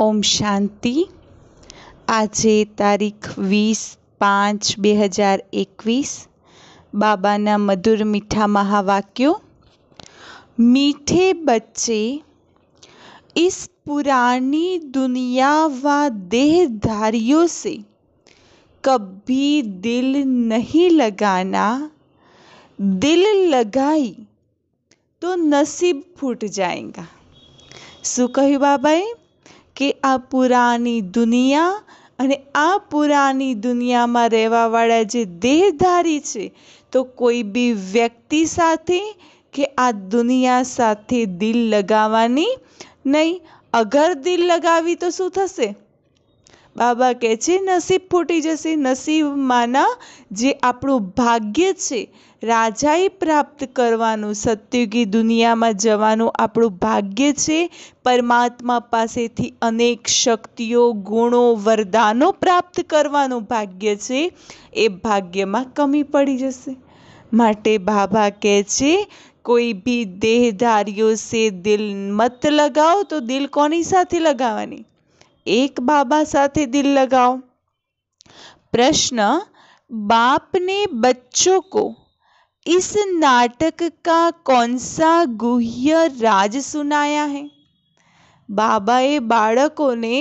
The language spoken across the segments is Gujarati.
ओम शांति। આજે તારીખ 20/5/2021 बाबाना मधुर मीठा महावाक्यों। मीठे बच्चे, इस पुरानी दुनिया व देहधारियों से कभी दिल नहीं लगाना। दिल लगाई तो नसीब फूट जाएगा। શું કહ્યું બાબાએ કે આ પુરાની દુનિયા અને આ પુરાની દુનિયામાં રહેવાવાળા જે દેહધારી છે તો કોઈ બી વ્યક્તિ સાથે કે આ દુનિયા સાથે દિલ લગાવવાની નહીં। અગર દિલ લગાવી તો શું થશે? બાબા કહે છે નસીબ ફૂટી જશે। નસીબમાંના જે આપણું ભાગ્ય છે, રાજાઈ પ્રાપ્ત કરવાનું, સત્યુગી દુનિયામાં જવાનું આપણું ભાગ્ય છે, પરમાત્મા પાસેથી અનેક શક્તિઓ, ગુણો, વરદાનો પ્રાપ્ત કરવાનું ભાગ્ય છે, એ ભાગ્યમાં કમી પડી જશે। માટે બાબા કહે છે કોઈ બી દેહધારીઓ સે દિલ મત લગાઓ। તો દિલ કોની સાથે લગાવવાની? एक बाबा साथे दिल लगाओ। प्रश्न, बाप ने बच्चों को इस नाटक का कौन सा गुह्य राज सुनाया है? बाबाए बाळकोने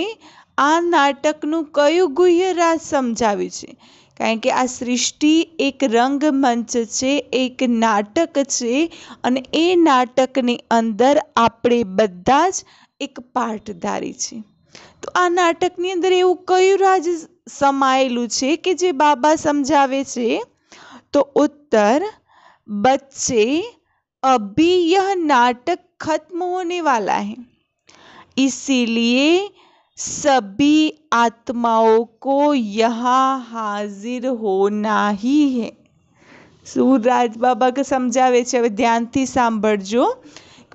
आ नाटकનું કયું ગુહ્ય રાજ સમજાવ્યું છે? કારણ કે આ સૃષ્ટિ એક રંગમંચ છે, એક નાટક છે, અને એ નાટકની અંદર આપણે બધા જ એક પાઠધારી છે। તો આ નાટકની અંદર એવું કયું રાજ સમાયેલું છે કે જે બાબા સમજાવે છે? તો उत्तर, बच्चे, अभी यह नाटक खत्म होने वाला है, इसीलिए सभी आत्माओं को यहाँ हाजिर होना ही है। सूरज बाबा के समझावे छे, હવે ધ્યાનથી સાંભળજો।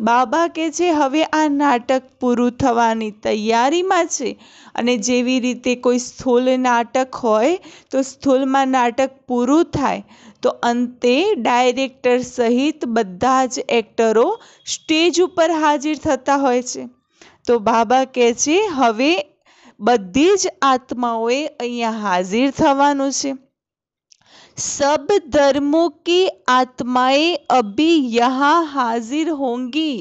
બાબા કહે છે હવે આ નાટક પૂરું થવાની તૈયારીમાં છે, અને જેવી રીતે કોઈ સ્થૂલ નાટક હોય તો સ્થૂલમાં નાટક પૂરું થાય તો અંતે ડાયરેક્ટર સહિત બધા જ એક્ટરો સ્ટેજ ઉપર હાજર થતા હોય છે। તો બાબા કહે છે હવે બધી જ આત્માઓએ અહીંયા હાજર થવાનું છે। सब धर्मों की आत्माएं अभी यहाँ हाजिर होंगी।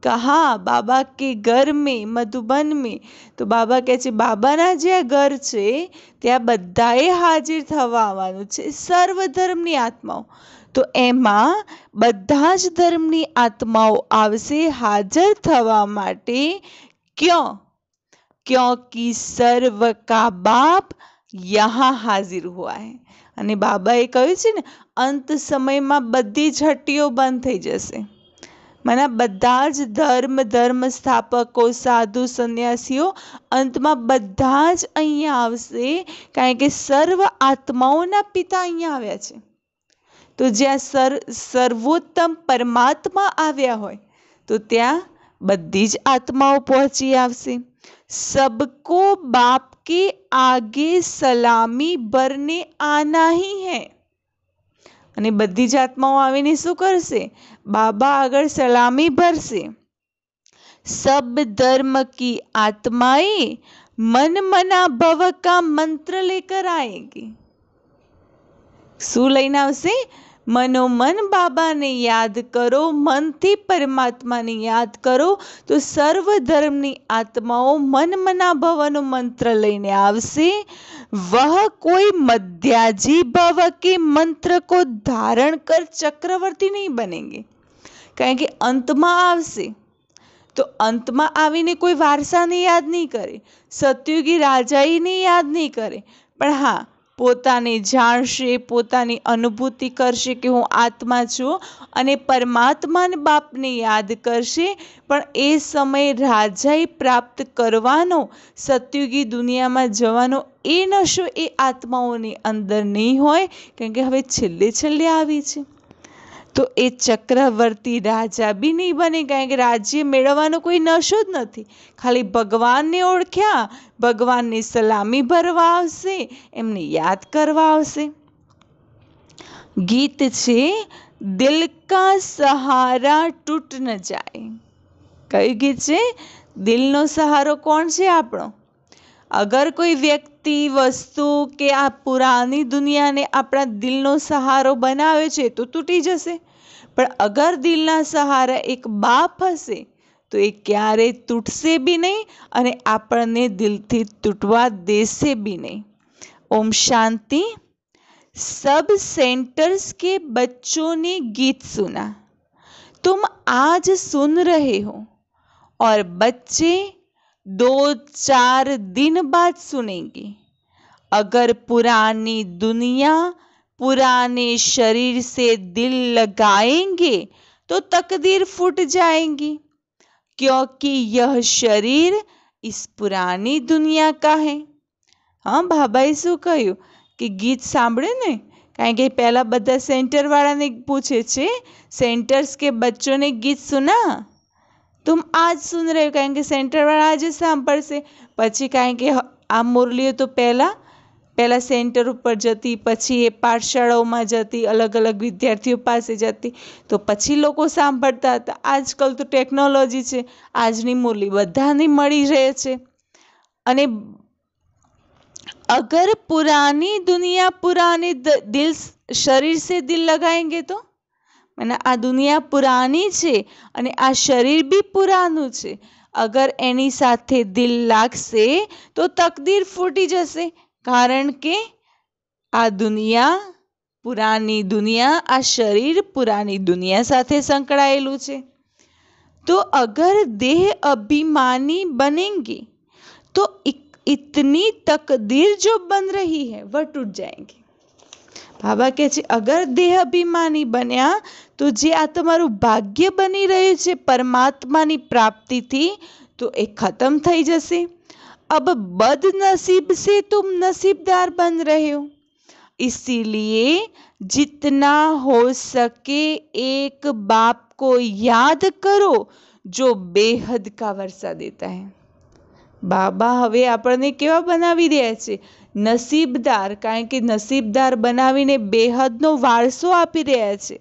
कहा? बाबा के घर में, मधुबन में। तो बाबा કહે છે બાબાના જે ઘર છે ત્યાં બધાએ હાજર થવા આવવાનું છે, સર્વ ધર્મની આત્માઓ। તો એમાં બધા જ ધર્મની આત્માઓ આવશે હાજર થવા માટે। क्यों? क्योंकि सर्व का बाप यहाँ हाजिर हुआ है। અને બાબાએ કહ્યું છે ને અંત સમયમાં બધી જ હટ્ટીઓ બંધ થઈ જશે। મને બધા જ ધર્મ સ્થાપકો, સાધુ, સન્યાસીઓ અંતમાં બધા જ અહીંયા આવશે, કારણ કે સર્વ આત્માઓના પિતા અહીંયા આવ્યા છે। તો જ્યાં સર્વોત્તમ પરમાત્મા આવ્યા હોય તો ત્યાં બધી જ આત્માઓ પહોંચી આવશે। सबको बाप के आगे सलामी भरने आना ही है। અને બધી જ આત્માઓ આવીને શું કરશે? બાબા આગળ સલામી ભરશે। सब धर्म की आत्माएं मन मना भव का मंत्र लेकर आएगी। શું લઈને આવશે? मनोमन बाबा ने याद करो, मन थी परमात्मा ने याद करो, तो सर्व धर्मनी आत्माओं मन मना भवनो मंत्र लईने आवशे। वह कोई मध्याजी भव के मंत्र को धारण कर चक्रवर्ती नहीं बनेंगे, कारण के अंतमा आवशे तो अंतमा आवीने कोई वारसाने याद नहीं करे, सत्युगी राजाईने याद नहीं करे, पण हाँ પોતાને જાણશે, પોતાની અનુભૂતિ કરશે કે હું આત્મા છું અને પરમાત્માને બાપને યાદ કરશે। પણ એ સમય રાજાઈ પ્રાપ્ત કરવાનો, સત્યુગી દુનિયામાં જવાનો એ નશો એ આત્માઓની અંદર નહીં હોય, કારણ કે હવે છેલ્લે છેલ્લે આવી છે। તો એ ચક્રવર્તી રાજા બી નહીં બને, કારણ કે રાજ્ય મેળવવાનો કોઈ નશો જ નથી, ખાલી ભગવાનને ઓળખ્યા, ભગવાનની સલામી ભરવા આવશે, એમને યાદ કરવા આવશે। ગીત છે દિલ કા સહારા ટૂટ ન જાય। કયું ગીત છે? દિલનો સહારો કોણ છે આપણો? અગર કોઈ વ્યક્તિ, વસ્તુ કે આ પુરાની દુનિયાને આપણા દિલનો સહારો બનાવે છે તો તૂટી જશે. પણ અગર દિલના સહારા એક બાપ હશે તો એ ક્યારેય તૂટશે બી નહીં અને આપણને દિલથી તૂટવા દેશે બી નહીં. ओम शांति. सब सेंटर्स के बच्चों ने गीत सुना. तुम आज सुन रहे हो और बच्चे 2-4 दिन बाद सुनेंगे. अगर पुरानी दुनिया पुराने शरीर से दिल लगाएंगे तो तकदीर फूट जाएंगी, क्योंकि यह शरीर इस पुरानी दुनिया का है. હા, બાબાએ શું કહ્યું કે ગીત સાંભળે ને, કારણ કે પહેલાં બધા સેન્ટરવાળાને પૂછે છે, સેન્ટર્સ કે બચ્ચોને ગીત સુના. તુમ આજ સુન રહે, કારણ કે સેન્ટરવાળા આજે સાંભળશે. પછી કારણ કે આ મુરલીઓ તો પહેલાં સેન્ટર ઉપર જતી, પછી એ પાઠશાળાઓમાં જતી, અલગ અલગ વિદ્યાર્થીઓ પાસે જતી, તો પછી લોકો સાંભળતા હતા. આજકાલ તો ટેકનોલોજી છે, આજની મુરલી બધાને મળી રહે છે. અને अगर पुरानी दुनिया पुराने दिल शरीर से दिल लगाएंगे तो मैंने आ दुनिया पुरानी છે અને આ શરીર બી પુરાનું છે. અગર એની સાથે દિલ લાગશે તો તકદીર ફૂટી જશે, કારણ કે આ દુનિયા પુરાની દુનિયા, આ શરીર પુરાની દુનિયા સાથે સંકળાયેલું છે. તો અગર દેહ અભિમાની બનેંગે તો इतनी तकदीर जो बन रही है वह टूट जाएंगी. बाबा કહે છે અગર દેહ અભિમાની બન્યા તો જે આ તમારું ભાગ્ય બની રહ્યું છે પરમાત્માની પ્રાપ્તિથી, તો એ ખતમ થઈ જશે. अब बदनसीब से तुम नसीबदार बन रहे हो, इसीलिए जितना हो सके एक बाप को याद करो जो बेहद का वर्षा देता है. બાબા હવે આપણને કેવા બનાવી રહ્યા છે? નસીબદાર, કારણ કે નસીબદાર બનાવીને બેહદનો વારસો આપી રહ્યા છે.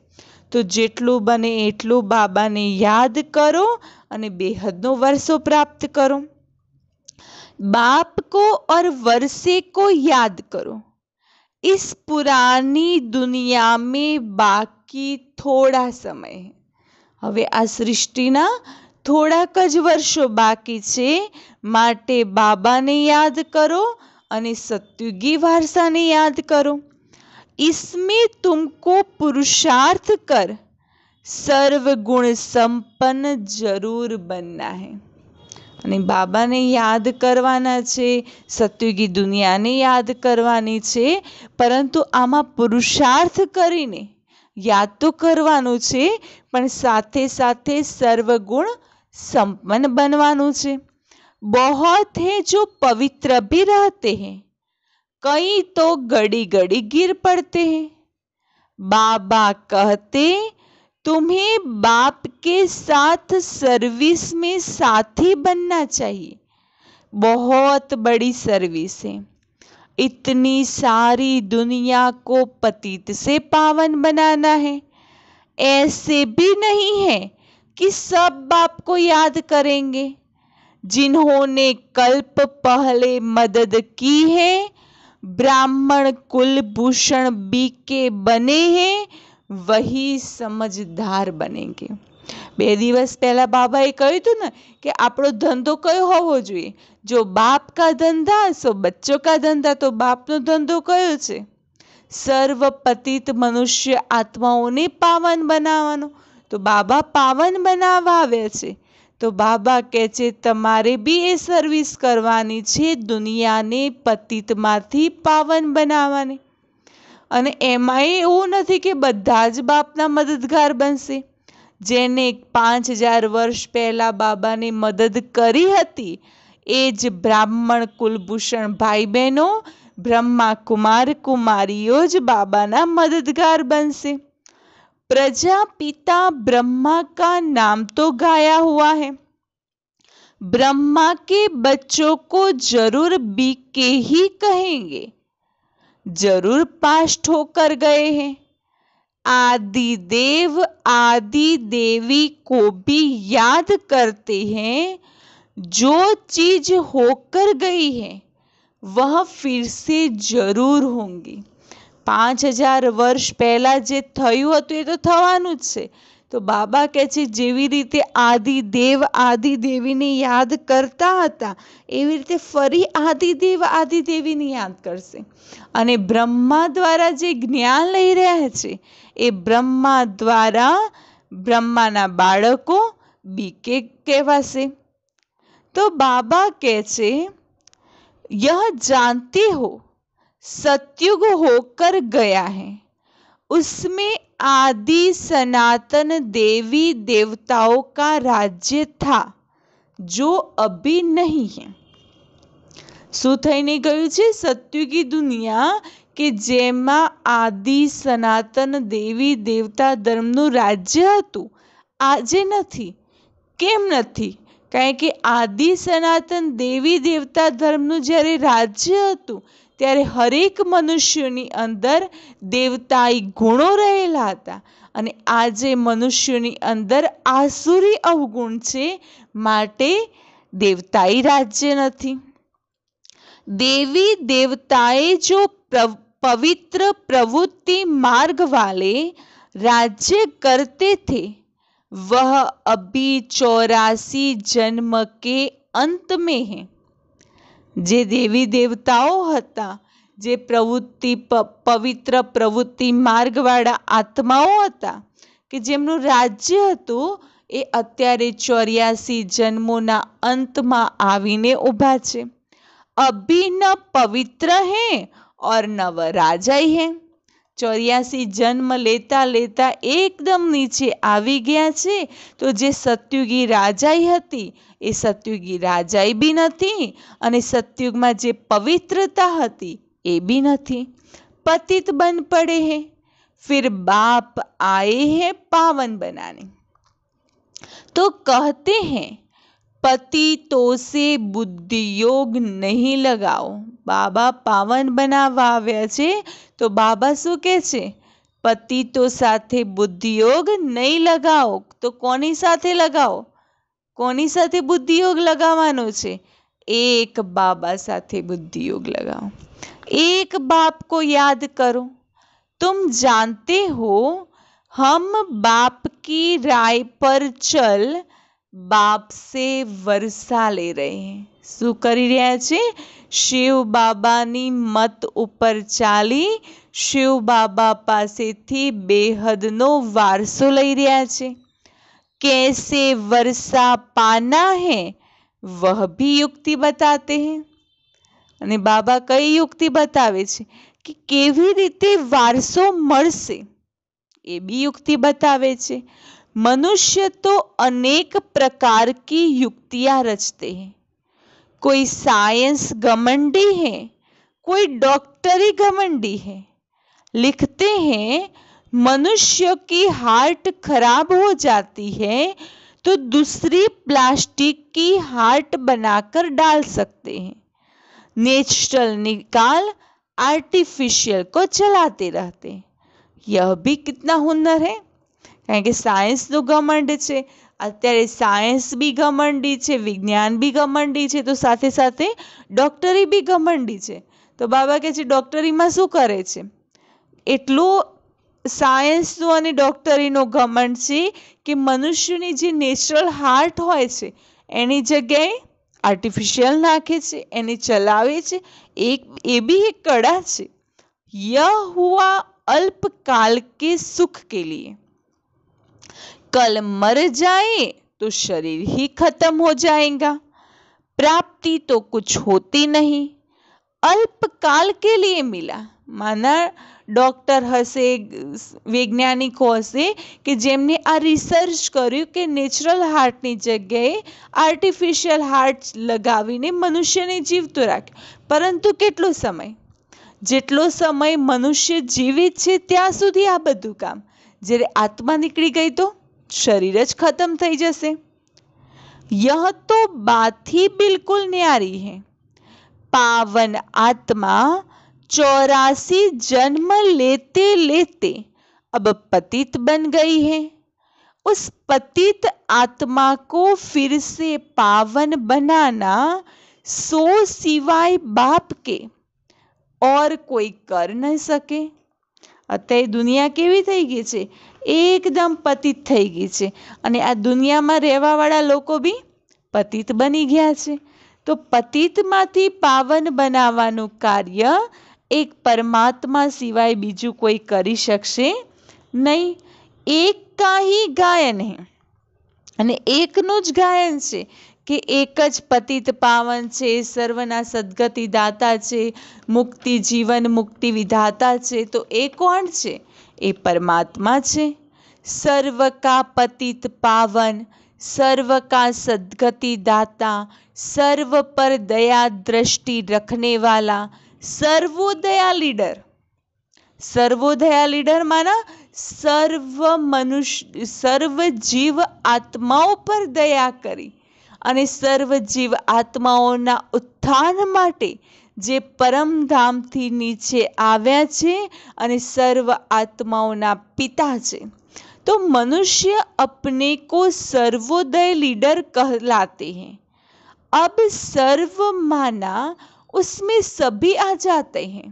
તો જેટલું બને એટલું બાબાને યાદ કરો અને બેહદનો વારસો પ્રાપ્ત કરો. बाप को और वर्षे को याद करो. इस पुरानी दुनिया में बाकी थोड़ा समय है. હવે આ સૃષ્ટિના થોડાક જ વર્ષો બાકી છે, માટે બાબાને યાદ કરો અને સત્યુગી વારસાને યાદ કરો. इसमें तुमको पुरुषार्थ कर सर्वगुण संपन्न जरूर बनना है. અને બાબાને યાદ કરવાના છે, સત્યુગી દુનિયાને યાદ કરવાની છે, પરંતુ આમાં પુરુષાર્થ કરીને યાદ તો કરવાનું છે, પણ સાથે સાથે સર્વગુણ संपन्न बनवानु छे. बहुत है जो पवित्र भी रहते हैं, कई तो घड़ी घड़ी गिर पड़ते हैं. बाबा कहते तुम्हें बाप के साथ सर्विस में साथी बनना चाहिए. बहुत बड़ी सर्विस है. इतनी सारी दुनिया को पतित से पावन बनाना है. ऐसे भी नहीं है कि सब बाप को याद करेंगे. जिन्होंने कल्प पहले मदद की है, ब्राह्मण कुलभूषण बीके बने हैं, वही समझदार बनेंगे. 2 દિવસ પહેલા બાબાએ કહ્યું હતું ને કે આપણો ધંધો કયો હોવો જોઈએ? જો બાપ કા ધંધા સો બચ્ચો કા ધંધા. તો બાપનો ધંધો કયો છે? સર્વ પતિત મનુષ્ય આત્માઓને પાવન બનાવવાનો. તો બાબા પાવન બનાવવા આવ્યા છે. તો બાબા કહે છે તમારે બી એ સર્વિસ કરવાની છે, દુનિયાને પતિતમાંથી પાવન બનાવવાની. અને એમાંય એવું નથી કે બધા જ બાપના મદદગાર બનશે. જેને 5000 વર્ષ પહેલાં બાબાને મદદ કરી હતી એ જ બ્રાહ્મણ કુલભૂષણ ભાઈ બહેનો, બ્રહ્મા કુમાર કુમારીઓ જ બાબાના મદદગાર બનશે. प्रजापिता ब्रह्मा का नाम तो गाया हुआ है. ब्रह्मा के बच्चों को जरूर बीके ही कहेंगे, जरूर पास होकर गए हैं. आदि देव आदि देवी को भी याद करते हैं जो चीज होकर गई है वह फिर से जरूर होंगी। 5000 વર્ષ પહેલા જે થયું હતું એ તો થવાનું જ છે। તો બાબા કહે છે જેવી રીતે આદિદેવ આદિદેવીને યાદ કરતા હતા એવી રીતે ફરી આદિદેવ આદિદેવીને યાદ કરશે। અને બ્રહ્મા દ્વારા જે જ્ઞાન લઈ રહ્યા છે એ બ્રહ્મા દ્વારા બ્રહ્માના બાળકો બીકે કહેવાશે। तो बाबा कहते यह जानते हो सतयुग होकर गया है, उसमें आदि सनातन देवी देवताओं का राज्य था जो अभी नहीं है। શું થઈને ગયું છે? સતયુગી દુનિયા કે જેમાં આદિ સનાતન દેવી દેવતા ધર્મનું રાજ્ય હતું, આજે નથી। કેમ નથી? કારણ કે આદિ સનાતન દેવી દેવતા ધર્મનું જ્યારે રાજ્ય હતું ત્યારે હરેક મનુષ્યની અંદર દેવતાઈ ગુણો રહેલા હતા અને આજે મનુષ્યની અંદર આસુરી અવગુણ છે, માટે દેવતાઈ રાજ્ય નથી। देवी देवताए जो पवित्र प्रवृत्ति मार्ग वाले राज्य करते थे वह अभी 84 जन्म के अंत में है। जे देवी देवताओ हता, जे प्रवृत्ति पवित्र प्रवृत्ति मार्ग वाला आत्माओ हता के जेमनु राज्य हतुं ए अत्यारे 84 जन्मोना अंतमां आवीने उभा छे। अभी न पवित्र है और न वह राजा ही है। 84 जन्म लेता लेता एकदम नीचे आवी गया छे। तो जे सतयुगी राजाई हती ए सतयुगी राजाई भी नथी अने सतयुग में जे पवित्रता हती ए भी नथी, पतित बन पड़े हैं। फिर बाप आए हैं पावन बनाने। तो कहते हैं पतितों से बुद्धि योग नहीं लगाओ। बाबा पावन बनावा आव्या छे तो बाबा शू कहे छे? पतितो साथे बुद्धि योग नहीं लगाओ। तो कोनी साथे लगाओ? कोनी साथे बुद्धि योग लगावानो छे? एक बाबा साथे बुद्धि योग लगाओ। एक बाप को याद करो। तुम जानते हो हम बाप की राय पर चल बाप से वर्षा ले रहे हैं। શું કરી રહ્યા છે? શિવ બાબાની મત ઉપર ચાલી શિવ બાબા પાસેથી બેહદનો વારસો લઈ રહ્યા છે। कैसे वर्षा पाना है वह भी युक्ति बताते हैं। અને બાબા કઈ યુક્તિ બતાવે છે કે કેવી રીતે વારસો મળશે એ બી યુક્તિ બતાવે છે। मनुष्य तो अनेक प्रकार की युक्तियां रचते हैं। कोई साइंस घमंडी है, कोई डॉक्टरी घमंडी है। लिखते हैं मनुष्य की हार्ट खराब हो जाती है तो दूसरी प्लास्टिक की हार्ट बनाकर डाल सकते हैं। नेचुरल निकाल आर्टिफिशियल को चलाते रहते हैं। यह भी कितना हुनर है। કારણ કે સાયન્સનું ઘમંડ છે, અત્યારે સાયન્સ બી ઘમંડી છે, વિજ્ઞાન બી ઘમંડી છે, તો સાથે સાથે ડૉક્ટરી બી ઘમંડી છે। તો બાબા કહે છે ડૉક્ટરીમાં શું કરે છે? એટલું સાયન્સનું અને ડૉક્ટરીનો ઘમંડ છે કે મનુષ્યની જે નેચરલ હાર્ટ હોય છે એની જગ્યાએ આર્ટિફિશિયલ નાખે છે, એને ચલાવે છે। એ બી એક કળા છે। यह हुआ अल्पकाल के सुख के लिए। कल मर जाए तो शरीर ही खत्म हो जाएगा। प्राप्ति तो कुछ होती नहीं, अल्पकाल के लिए मिला। माना डॉक्टर हसे, वैज्ञानिको हसे कि जेमने आ रिसर्च कर्યું કે નેચરલ હાર્ટની જગ્યાએ આર્ટિફિશિયલ હાર્ટ લગાવીને મનુષ્યને જીવતો રાખ્યો, પરંતુ કેટલો સમય? જેટલો સમય મનુષ્ય જીવિત છે ત્યાં સુધી આ બધું કામ। જ્યારે આત્મા નીકળી ગઈ તો शरीर ज खत्म थई जशे। यह तो बात ही बिल्कुल न्यारी है। पावन आत्मा 84 जन्म लेते लेते अब पतित बन गई है। उस पतित आत्मा को फिर से पावन बनाना सो सिवाय बाप के और कोई कर न सके। અત્યારે દુનિયા કેવી થઈ ગઈ છે? એકદમ પતિત થઈ ગઈ છે અને આ દુનિયામાં રહેવાવાળા લોકો બી પતિત બની ગયા છે। તો પતિતમાંથી પાવન બનાવવાનું કાર્ય એક પરમાત્મા સિવાય બીજું કોઈ કરી શકશે નહીં। એક કા હી ગાયન હે અને એકનું જ ગાયન છે કે એક જ પતિત પાવન છે, સર્વના સદગતિ દાતા છે, મુક્તિ જીવન મુક્તિ વિધાતા છે। તો એ કોણ છે? એ પરમાત્मा છે। સર્વ કા પતિત પાવન, सर्व का सदगति दाता, सर्व पर दया दृष्टि रखने वाला, सर्वोदया लीडर। सर्वोदया लीडर माना सर्व मनुष्य सर्व जीव आत्माओं पर दया करी અને સર્વ જીવ આત્માઓના ઉત્થાન માટે જે પરમધામથી નીચે આવ્યા છે અને સર્વ આત્માઓના પિતા છે। तो मनुष्य अपने को सर्वोदय लीडर कहलाते हैं। अब सर्व माना उसमें सभी आ जाते हैं।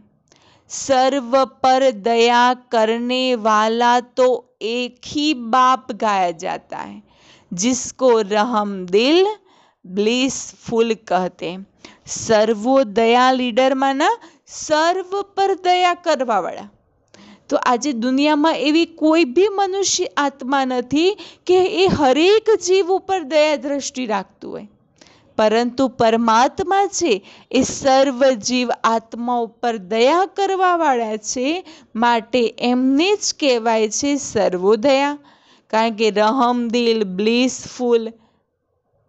सर्व पर दया करने वाला तो एक ही बाप गाया जाता है, जिसको रहम दिल ब्लिसफुल कहते हैं। सर्वोदया लीडर माना सर्व पर दया करवा वाला। तो आज दुनिया में एवी कोई भी मनुष्य आत्मा नहीं कि ए हरेक जीव पर दया दृष्टि राखतुं होय, परंतु परमात्मा छे ए सर्व जीव आत्मा पर दया करवा वाळा छे, माटे एमने ज कहेवाय छे सर्वोदया। कारण के रहम दिल ब्लिसफुल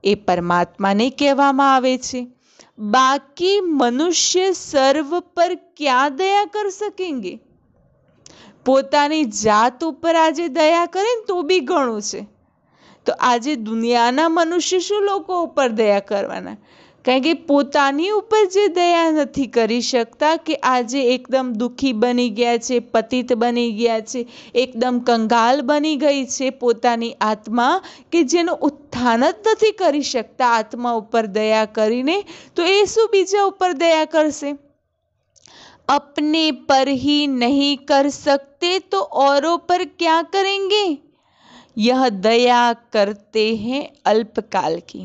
ए परमात्मा ने कहेवामां आवे छे। बाकी मनुष्य सर्व पर क्या दया कर सकेंगे? પોતાની જાત ઉપર આજે દયા કરે ને તો બી ઘણું છે। તો આજે દુનિયાના મનુષ્ય શું લોકો ઉપર દયા કરવાના? કારણ કે પોતાની ઉપર જે દયા નથી કરી શકતા કે આજે એકદમ દુઃખી બની ગયા છે, પતિત બની ગયા છે, એકદમ કંગાલ બની ગઈ છે પોતાની આત્મા કે જેનું ઉત્થાન જ નથી કરી શકતા આત્મા ઉપર દયા કરીને, તો એ શું બીજા ઉપર દયા કરશે? अपने पर ही नहीं कर सकते तो औरों पर क्या करेंगे? यह दया करते हैं अल्पकाल की।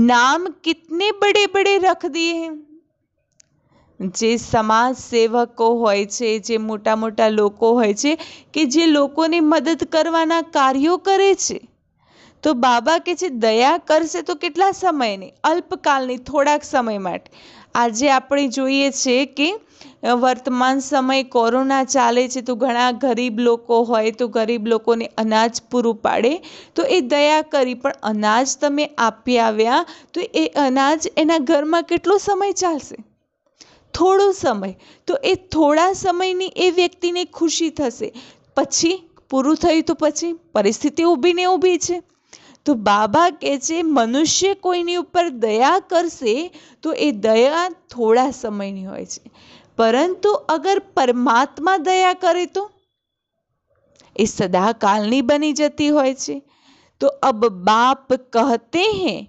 नाम कितने बड़े बड़े रख दिए हैं। જે સમાજ સેવકો હોય છે, જે મોટા મોટા લોકો હોય છે કે જે લોકોની મદદ કરવાના કાર્યો કરે છે, તો બાબા કે છે દયા કરશે તો કેટલા સમયની? અલ્પકાલની, થોડાક સમય માટે। આજે આપણે જોઈએ છે કે વર્તમાન સમય કોરોના ચાલે છે તો ઘણા ગરીબ લોકો હોય તો ગરીબ લોકોને અનાજ પૂરું પાડે તો એ દયા કરી, પણ અનાજ તમે આપી આવ્યા તો એ અનાજ એના ઘરમાં કેટલો સમય ચાલશે? થોડો સમય। તો એ થોડા સમયની એ વ્યક્તિને ખુશી થશે, પછી પૂરું થયું તો પછી પરિસ્થિતિ ઊભી ને ઊભી છે। તો બાબા કહે છે મનુષ્ય કોઈની ઉપર દયા કરશે તો એ દયા થોડા સમયની હોય છે, परंतु अगर परमात्मा दया करे तो ये सदा कालनी बनी जाती होय छे। तो अब बाप कहते हैं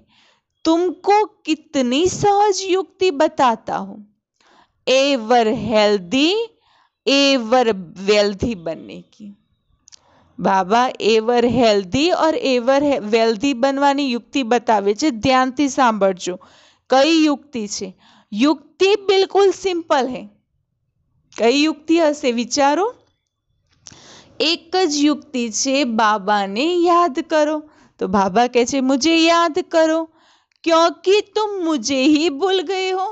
तुमको कितनी सहज युक्ति बताता हूँ, एवर हेल्दी एवर वेल्दी बनने की। बाबा एवर हेल्दी और एवर वेल्दी बनवानी युक्ति बतावे छे। ध्यानथी सांभळजो कई युक्ति छे। युक्ति बिल्कुल सिंपल है। कई युक्ति हशे विचारो? एक ज युक्ति छे, बाबा ने याद करो। तो बाबा कहे छे मुझे याद करो क्योंकि तुम मुझे ही भूल गए हो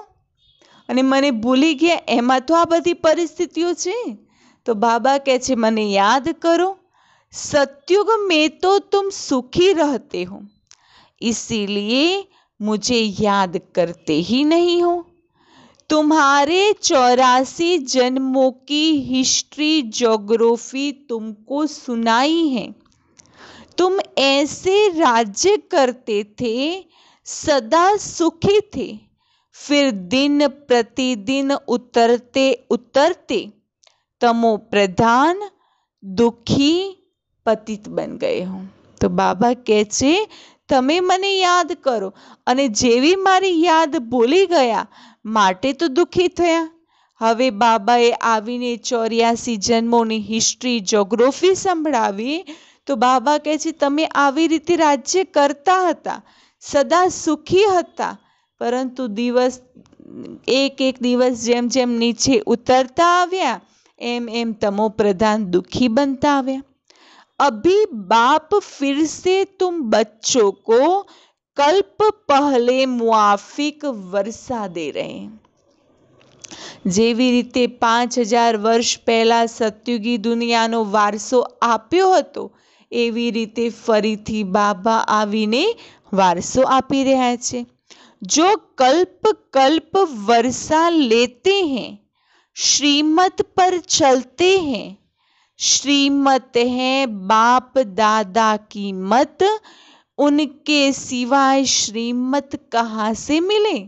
અને મને ભૂલી ગયા, એમાં તો આ બધી પરિસ્થિતિઓ છે। તો બાબા કહે છે મને યાદ કરો, सतयुग में तो तुम सुखी रहते हो, इसीलिए मुझे याद करते ही नहीं हो। तुम्हारे 84 जन्मों की हिस्ट्री ज्योग्राफी तुमको सुनाई है। तुम ऐसे राज्य करते थे, सदा सुखी थे, फिर दिन प्रतिदिन उतरते उतरते तमो प्रधान दुखी पतित बन गए हो। તો બાબા કહે છે તમે મને યાદ કરો, અને જેવી મારી યાદ ભૂલી ગયા માટે તો દુઃખી થયા. હવે બાબાએ આવીને 84 જન્મોની હિસ્ટ્રી જોગ્રાફી સંભળાવી. તો બાબા કહે છે તમે આવી રીતે રાજ્ય કરતા હતા, સદા સુખી હતા, પરંતુ એક દિવસ જેમ જેમ નીચે ઉતરતા આવ્યા એમ એમ તમો પ્રધાન દુઃખી બનતા આવ્યા. अभी बाप फिर से तुम बच्चों को कल्प पहले मुआफिक वर्षा दे रहे हैं. જેવી રીતે 5000 વર્ષ પહેલા સતયુગી દુનિયાનો વારસો આપ્યો હતો, એવી રીતે ફરીથી બાબા આવીને વારસો આપી રહ્યા છે. જો કલ્પ કલ્પ वर्षा लेते हैं, श्रीमत पर चलते हैं, श्रीमत है बाप दादा की मत, उनके सिवाय श्रीमत कहाँ से मिले.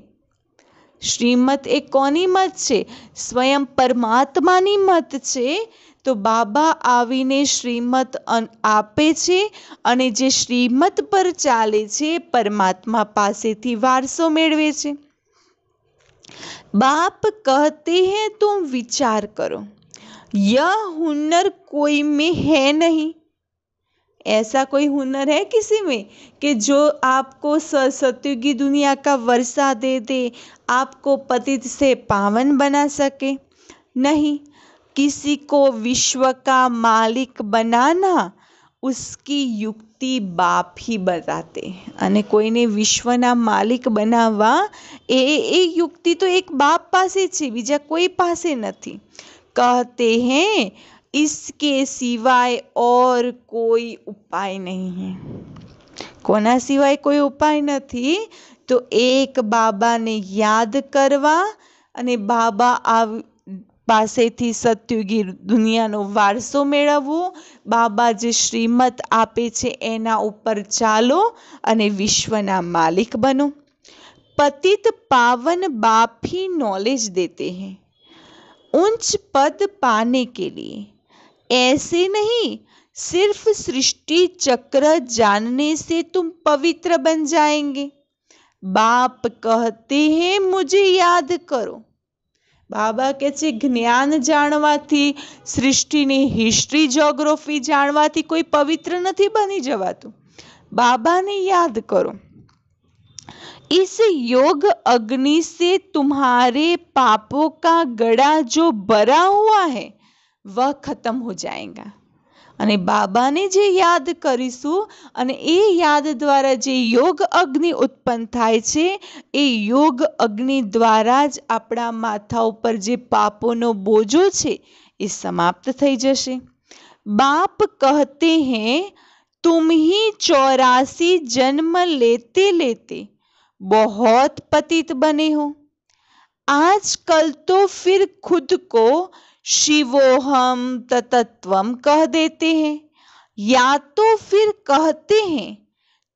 શ્રીમત એ કોની મત છે? સ્વયં પરમાત્માની મત છે. તો બાબા આવીને શ્રીમત આપે છે, અને જે શ્રીમત પર ચાલે છે પરમાત્મા પાસેથી વારસો મેળવે છે. बाप कहते हैं तुम विचार करो, यह हुनर कोई में है नहीं. ऐसा कोई हुनर है किसी में कि जो आपको सतयुगी दुनिया का वर्षा दे दे, आपको पतित से पावन बना सके? नहीं. किसी को विश्व का मालिक बनाना उसकी युक्ति बाप ही बताते. અને કોઈને વિશ્વના માલિક બનાવવા એ યુક્તિ તો એક બાપ પાસે છે, બીજા કોઈ પાસે નથી. कहते हैं इसके सिवाय और कोई उपाय नहीं है. કોના સિવાય કોઈ ઉપાય નથી? તો એક બાબાને યાદ કરવા અને બાબા પાસેથી સતયુગી દુનિયાનો વારસો મેળવવો, બાબા જે શ્રીમત આપે છે એના ઉપર ચાલો અને વિશ્વના માલિક બનો. पतित पावन बाप ही नॉलेज देते हैं उच्च पद पाने के लिए. ऐसे नहीं सिर्फ सृष्टि चक्र जानने से तुम पवित्र बन जाएंगे. बाप कहते हैं मुझे याद करो. બાબા કહે છે જ્ઞાન જાણવાથી, સૃષ્ટિની હિસ્ટ્રી જોગ્રાફી જાણવાથી કોઈ પવિત્ર નથી બની જવાતું. બાબાને યાદ કરો. इस योग अग्नि से तुम्हारे पापों का गड़ा जो भरा हुआ है वह खत्म हो जाएगा. અને બાબાને જે યાદ કરીશું અને એ યાદ દ્વારા જે યોગ અગ્નિ ઉત્પન્ન થાય છે, એ યોગ અગ્નિ દ્વારા જ આપણા માથા ઉપર જે પાપોનો બોજો છે એ સમાપ્ત થઈ જશે. બાપ કહતે हैं तुम ही 84 जन्म लेते लेते बहुत पतित बने हो. आजकल तो फिर खुद को शिवोहम तत्वम कह देते हैं, या तो फिर कहते हैं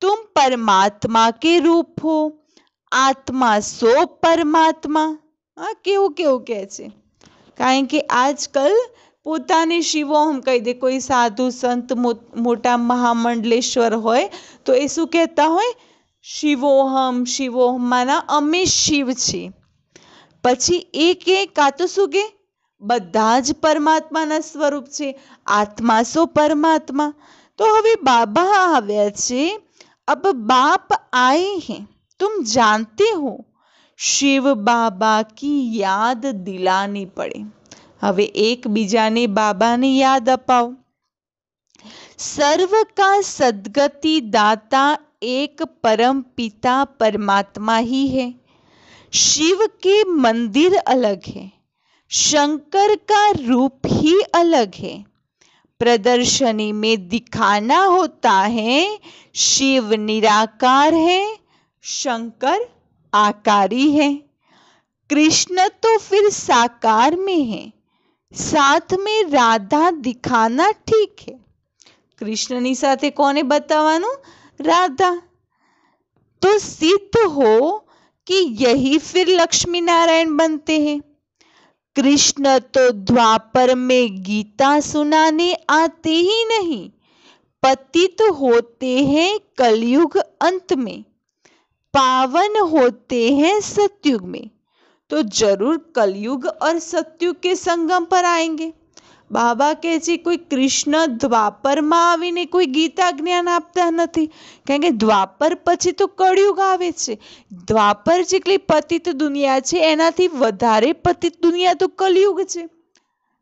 तुम परमात्मा के रूप हो, आत्मा सो परमात्मा. કેવું કેવું કહે છે, કારણ કે આજકાલ પોતાને શિવોહમ કહી દે. કોઈ સાધુ સંત મોટા મહામંડલેશ્વર હોય તો એ શું કહેતા હોય? શિવોહમ શિવોહમ, માના અમે શિવ છીએ. પછી એ કે કાં તો શું કે બધા જ પરમાત્માના સ્વરૂપ છે, આત્મા સો પરમાત્મા. તો હવે બાબા આવ્યા છે. अब बाप आए हैं तुम जानते हो, शिव बाबा की याद दिलानी पड़े. હવે એકબીજાને બાબાને યાદ અપાવો. सर्व का सद्गति दाता एक परम पिता परमात्मा ही है. शिव के मंदिर अलग है, शंकर का रूप ही अलग है. प्रदर्शनी में दिखाना होता है शिव निराकार है, शंकर आकारी है. कृष्ण तो फिर साकार में है, साथ में राधा दिखाना ठीक है. कृष्णनी साथे कोने बतावानु? राधा. तो सिद्ध हो कि यही फिर लक्ष्मी नारायण बनते हैं. कृष्ण तो द्वापर में गीता सुनाने आते ही नहीं, पतित होते हैं कलयुग अंत में, पावन होते हैं सतयुग में। तो जरूर कलयुग और सतयुग के संगम पर आएंगे। બાબા કહે છે કોઈ કૃષ્ણ દ્વાપરમાં આવીને કોઈ ગીતા જ્ઞાન આપતા નથી, કારણ કે દ્વાપર પછી તો કળિયુગ આવે છે। દ્વાપર જેટલી પતિત દુનિયા છે એનાથી વધારે પતિત દુનિયા તો કલયુગ છે।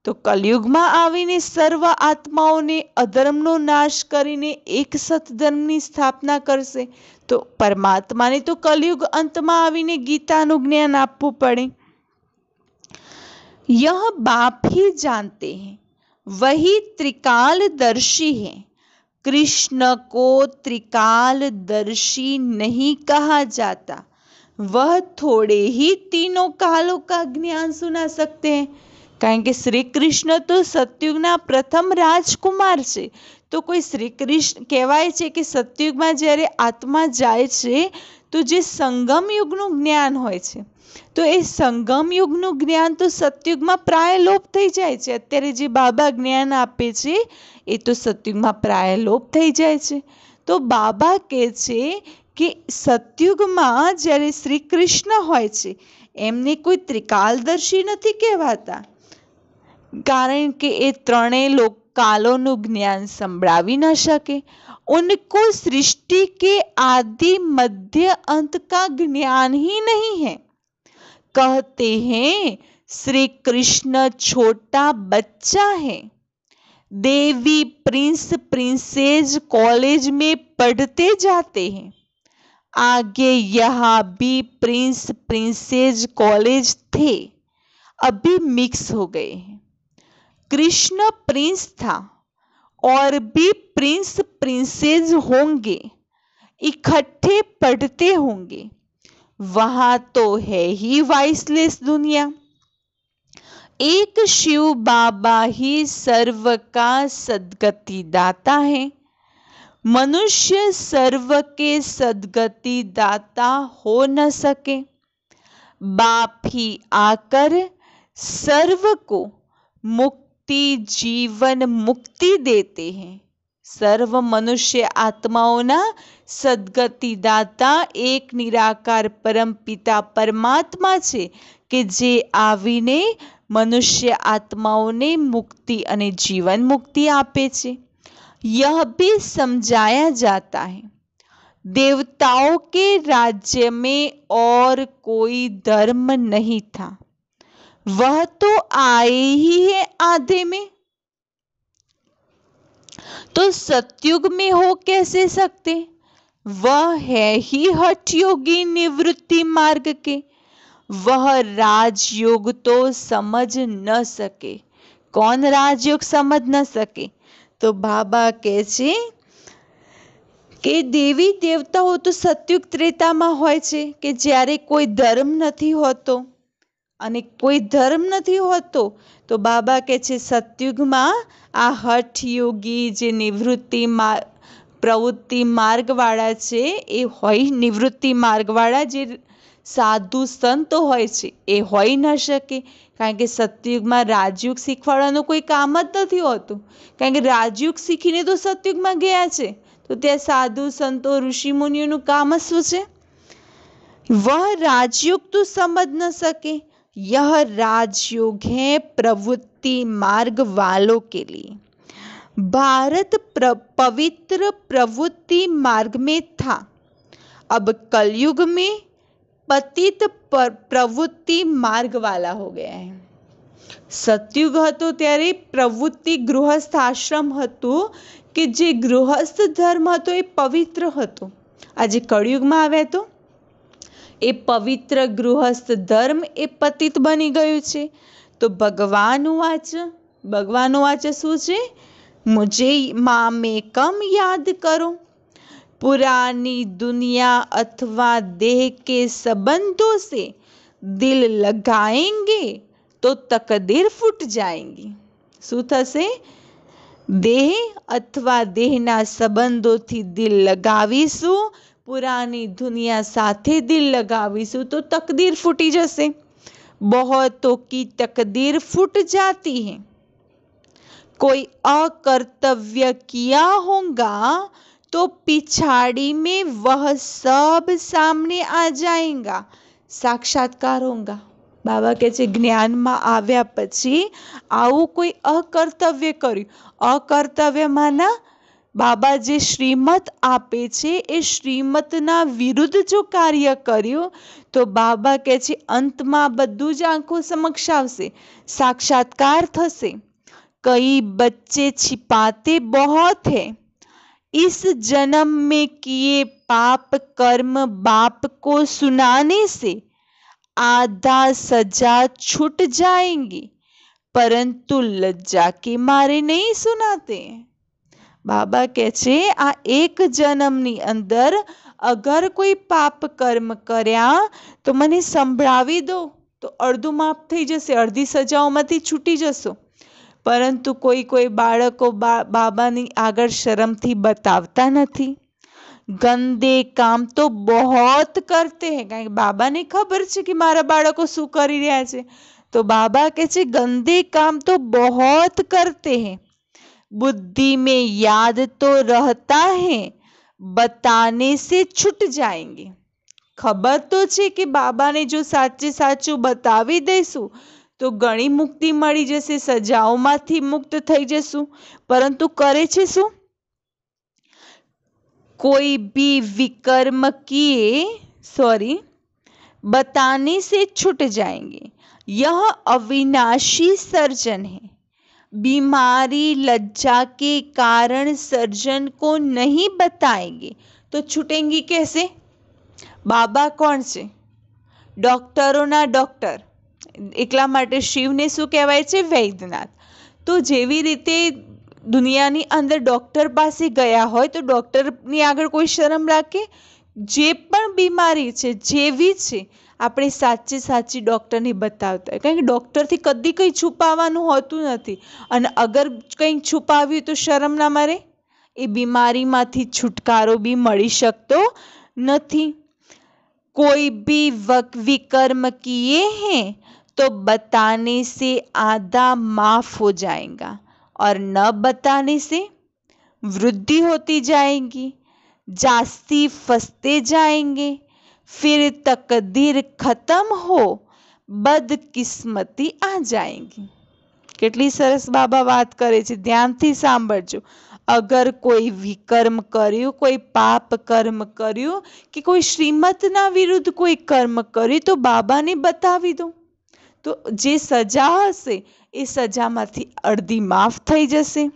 તો કલયુગમાં આવીને સર્વ આત્માઓને અધર્મનો નાશ કરીને એક સતધર્મની સ્થાપના કરશે। તો પરમાત્માને તો કલયુગ અંતમાં આવીને ગીતાનું જ્ઞાન આપવું પડે। यह बाप ही जानते हैं, वही त्रिकालदर्शी है। कृष्ण को त्रिकालदर्शी नहीं कहा जाता, वह थोड़े ही तीनों कालों का ज्ञान सुना सकते हैं। કારણ કે શ્રી કૃષ્ણ તો સતયુગના પ્રથમ રાજકુમાર છે। તો કોઈ શ્રી કૃષ્ણ કહેવાય છે કે સતયુગમાં જ્યારે આત્મા જાય છે તો જે સંગમ યુગનું જ્ઞાન હોય છે, તો એ સંગમ યુગનું જ્ઞાન તો સતયુગમાં પ્રાય લોપ થઈ જાય છે। અત્યારે જે બાબા જ્ઞાન આપે છે એ તો સતયુગમાં પ્રાય લોપ થઈ જાય છે। તો બાબા કહે છે કે સતયુગમાં જ્યારે શ્રી કૃષ્ણ હોય છે એમને કોઈ ત્રિકાલદર્શી નથી કહેવાતા, કારણ કે એ ત્રણેય કાલોનું જ્ઞાન સંભળાવી ન શકે। उनको सृष्टि के आदि मध्य अंत का ज्ञान ही नहीं है। कहते हैं श्री कृष्ण छोटा बच्चा है। देवी प्रिंस प्रिंसेस कॉलेज में पढ़ते जाते हैं, आगे यहाँ भी प्रिंस प्रिंसेस कॉलेज थे, अभी मिक्स हो गए हैं। कृष्ण प्रिंस था और भी प्रिंस प्रिंसेस होंगे, इकट्ठे पढ़ते होंगे। वहां तो है ही वाइसलेस दुनिया। एक शिव बाबा ही सर्व का सद्गति दाता है। मनुष्य सर्व के सद्गति दाता हो न सके। बाप ही आकर सर्व को मुक्ति जीवन मुक्ति देते हैं। સર્વ મનુષ્ય આત્માઓના સદગતિદાતા એક નિરાકાર પરમપિતા પરમાત્મા છે કે જે આવીને મનુષ્ય આત્માઓને મુક્તિ અને જીવન મુક્તિ આપે છે। यह भी समझाया जाता है देवताओं के राज्य में और कोई धर्म नहीं था, वह तो आए ही है आधे में। तो सतयुग में हो कैसे सकते? वह है ही हठ योगी निवृत्ति मार्ग के, वह राजयोग तो समझ न सके। कौन राजयोग समझ न सके? तो बाबा કહે છે કે દેવી દેવતાઓ તો સતયુગ ત્રેતામાં હોય છે કે જ્યારે કોઈ ધર્મ નથી હોતો, અને કોઈ ધર્મ નથી હોતો તો બાબા કહે છે સતયુગમાં આ હઠ યોગી જે નિવૃત્તિ પ્રવૃત્તિ માર્ગવાળા છે એ હોય, નિવૃત્તિ માર્ગવાળા જે સાધુ સંતો હોય છે એ હોઈ ન શકે, કારણ કે સતયુગમાં રાજયુગ શીખવાડવાનું કોઈ કામ જ નથી હોતું, કારણ કે રાજયુગ શીખીને તો સતયુગમાં ગયા છે, તો ત્યાં સાધુ સંતો ઋષિ મુનિઓનું કામ જ શું છે? वह राजयोग तो समझ न सके, यह राजयोग है प्रवृत्ति मार्ग वालों के लिए। भारत पवित्र प्रवृत्ति मार्ग में था, अब कलयुग में पतित प्रवृत्ति मार्ग वाला हो गया है। સતયુગ હતો ત્યારે પ્રવૃત્તિ ગૃહસ્થ આશ્રમ હતું કે જે ગૃહસ્થ ધર્મ હતો એ પવિત્ર હતો। આજે કળિયુગમાં આવ્યા તો એ પવિત્ર ગૃહસ્થ ધર્મ એ પતિત બની ગયું છે। તો ભગવાન વાચ શું છે? મુझे મામે કમ યાદ કરો, पुरानी दुनिया अथवा देह के संबंधों से दिल लगाएंगे तो तकदीर फूट जाएंगी। શું થશે? દેહ અથવા દેહના સંબંધોથી દિલ લગાવીશું, પુરાની દુનિયા સાથે દિલ लगाવીશું તો તકદીર ફૂટી જશે। बहुतों की तकदीर फूट जाती है। कोई अकर्तव्य किया होगा तो पिछाड़ी में वह सब सामने आ जाएगा, साक्षात्कार होगा। बाबा કહે છે જ્ઞાનમાં આવ્યા પછી આવું કોઈ અકર્તવ્ય કર્યું, અકર્તવ્યમાંના બાબા જે શ્રીમત આપે છે એ શ્રીમતના વિરુદ્ધ જો કાર્ય કર્યું તો બાબા કહે છે અંતમાં બધું જ આંખો સમક્ષ આવશે, સાક્ષાત્કાર થશે। कई बच्चे छिपाते बहुत है, इस जन्म में किए पाप कर्म बाप को सुनाने से आधा सजा छूट जाएंगी, परंतु लज्जा के मारे नहीं सुनाते। बाबा કહે છે આ એક જન્મની અંદર અગર કોઈ પાપ કર્મ કર્યા તો મને સંભળાવી દો તો અડધું માફ થઈ જશે, અડધી સજાઓમાંથી છૂટી જશો। પરંતુ કોઈ કોઈ બાળકો બાબાની આગળ શરમથી બતાવતા નથી। ગંદે કામ તો બહોત કરતે હૈ, કારણ કે બાબાને ખબર છે કે મારા બાળકો શું કરી રહ્યા છે, તો બાબા કહે છે ગંદે કામ તો બહોત કરતે હૈ, बुद्धि में याद तो रहता है, बताने से छूट जाएंगे। खबर तो છે કે બાબાને જો સાચે સાચું બતાવી દઈશું તો ઘણી મુક્તિ મળી જશે, સજાઓમાંથી મુક્ત થઈ જશું, પરંતુ કરે છે શું? कोई भी विकर्म किए बताने से छूट जाएंगे, यह अविनाशी सर्जन है। बीमारी लज्जा के कारण सर्जन को नहीं बताएंगे तो छूटेंगी कैसे? बाबा कौन છે? ડોક્ટરોના ડોક્ટર, એટલા માટે શિવને શું કહેવાય છે? વૈદ્યનાથ। તો જેવી રીતે દુનિયાની અંદર ડોક્ટર પાસે ગયા હોય તો ડોક્ટરની આગળ કોઈ શરમ રાખે? જે પણ બીમારી છે જેવી છે આપણે સાચે સાચી ડૉક્ટરને બતાવતા હોય, કારણ કે ડૉક્ટરથી કદી કંઈ છુપાવવાનું હોતું નથી, અને અગર કંઈ છુપાવ્યું તો શરમ ના મારે? એ બીમારીમાંથી છુટકારો બી મળી શકતો નથી। कोई भी विकर्म किए हैं तो बताने से आधा माफ हो जाएगा और न बताने से वृद्धि होती जाएगी, जास्ती फंसते जाएंगे, फिर तकदीर खत्म हो बदकिस्मती आ जाएगी। કેટલી સરસ બાબા વાત કરે છે, ધ્યાનથી સાંભળજો। અગર કોઈ વિકર્મ કર્યું, કોઈ પાપ કર્મ કર્યું કે કોઈ શ્રીમતના વિરુદ્ધ કોઈ કર્મ કર્યું તો બાબાને બતાવી દો, તો જે સજા હશે એ સજામાંથી અડધી માફ થઈ જશે।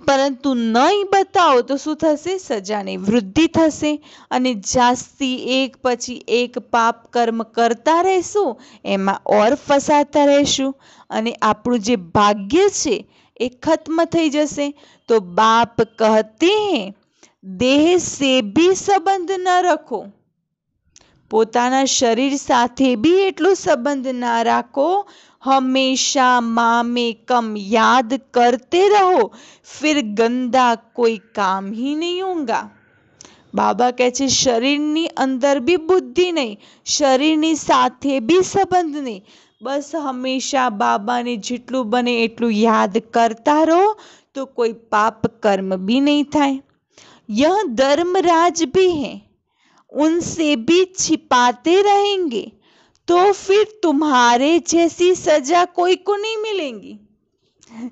પરંતુ નહીં બતાવો તો શું થશે? સજાની વૃદ્ધિ થશે, અને જાસ્તી એક પછી એક પાપ કર્મ કરતા રહેશું, એમાં ઓર ફસાતા રહેશું, અને આપણું જે ભાગ્ય છે એ ખત્મ થઈ જશે। તો બાપ કહતે હૈ દેહ સે ભી સંબંધ ન રખો, પોતાના શરીર સાથે બી એટલો સંબંધ ના રાખો। हमेशा माँ में कम याद करते रहो, फिर गंदा कोई काम ही नहीं होगा। बाबा કહે છે શરીરની અંદર બી બુદ્ધિ નહીં, શરીરની સાથે બી સંબંધ નહીં, બસ હંમેશા બાબાને જેટલું બને એટલું યાદ કરતા રહો તો કોઈ પાપ કર્મ બી નહીં થાય। यह धर्मराज भी है, उनसे भी छिपाते रहेंगे तो फिर तुम्हारे जैसी सजा कोई को नहीं मिलेगी।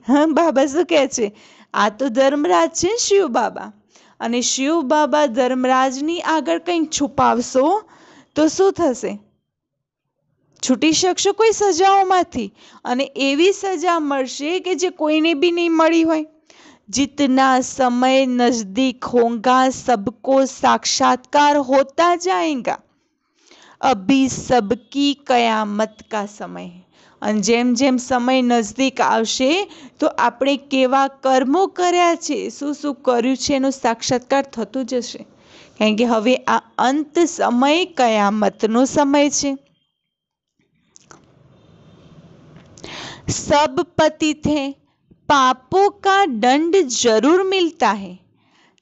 हाँ बाबा શું કહે છે? આ તો ધર્મરાજ છે શિવ બાબા, અને શિવ બાબા ધર્મરાજની આગળ કંઈક છુપાવશો તો શું થશે? છૂટી શકશો કોઈ સજાઓમાંથી, અને એવી સજા મળશે કે જે કોઈને બી નહીં મળી હોય। जितना समय नजदीक होगा सबको साक्षात्कार होता जाएगा, अभी सबकी कयामत का समय है। અને જેમ જેમ સમય નજદીક આવશે તો આપણે કેવા કર્મો કર્યા છે, શું શું કર્યું છે એનો સાક્ષાત્કાર થતું જશે, કારણ કે હવે આ અંત સમય કયામતનો સમય છે। सब पतित हैं, पापों का दंड जरूर मिलता है,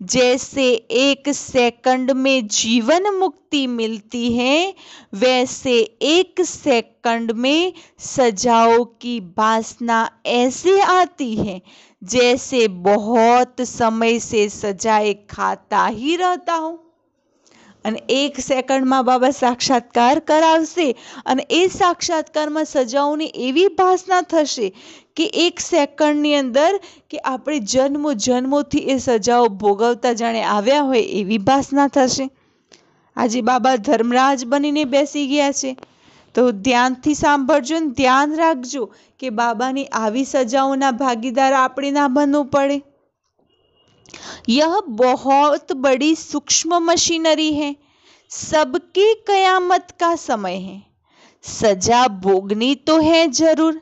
जैसे 1 सेकंड में जीवन मुक्ति मिलती है, वैसे 1 सेकंड में सजाओं की वासना ऐसे आती है जैसे बहुत समय से सजाए खाता ही रहता हूँ। અને 1 સેકન્ડમાં બાબા સાક્ષાત્કાર કરાવશે અને એ સાક્ષાત્કારમાં સજાઓની એવી ભાસના થશે કે 1 સેકન્ડની અંદર કે આપણે જન્મો જન્મોથી એ સજાઓ ભોગવતા જાણે આવ્યા હોય એવી ભાસના થશે। આજે બાબા ધર્મરાજ બનીને બેસી ગયા છે, તો ધ્યાનથી સાંભળજો ને ધ્યાન રાખજો કે બાબાની આવી સજાઓના ભાગીદાર આપણે ના બનવું પડે। यह बहुत बड़ी सूक्ष्म मशीनरी है, सबकी कयामत का समय है। सजा भोगनी तो है जरूर,